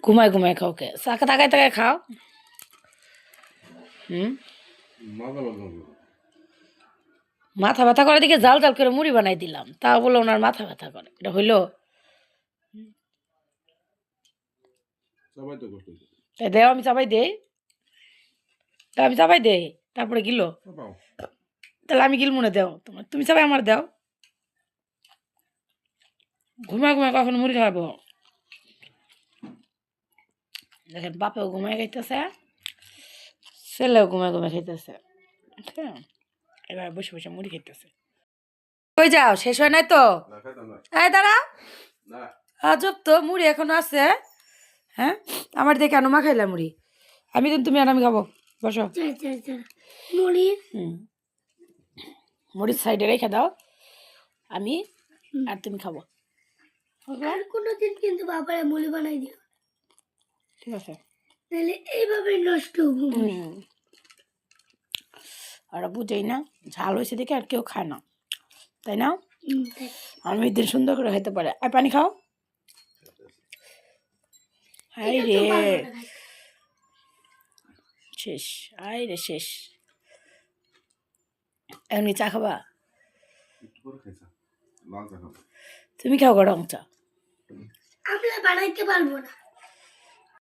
ঘুমায় ঘুমায় খাও কে চাকা তাকায় তাকায় খাও মাথা ব্যথা করে দিকে জাল জাল করে মুড়ি বানাই দিলাম তা বলে ওনার মাথা ব্যথা করে এটা হইলো তাই দেও আমি চাবাই দেই তা আমি চাবাই দেই তারপরে গিলো তাহলে আমি গিল মনে দেও তোমার তুমি চাবাই আমার দাও ঘুমায় ঘুমায় কখন মুড়ি খাবো দেখেন বাপেও ঘুমায় খাইতেছে ছেলেও ঘুমায় ঘুমায় খাইতেছে এবার বসে বসে মুড়ি খাইতেছে কই যাও শেষ হয় নাই তো এই দাঁড়া আজব তো মুড়ি এখনো আছে হ্যাঁ আমার দিয়ে কেন মা খাইলা মুড়ি আমি দিন তুমি আর আমি খাবো বসো মুড়ির সাইডে রেখে দাও আমি আর তুমি খাবো আর কোনোদিন কিন্তু বাবারে মুড়ি বানাই দিও ঠিক আছে তাহলে এইভাবে নষ্ট হবে আর বুঝেই না ঝাল হয়েছে দেখে আর কেউ খায় না তাই না আমি দিন সুন্দর করে খাইতে পারে আর পানি খাও হাই রে শেষ আই রে শেষ এমনি চা খাবা তুমি খাও গরম চা আমরা বানাইতে পারবো না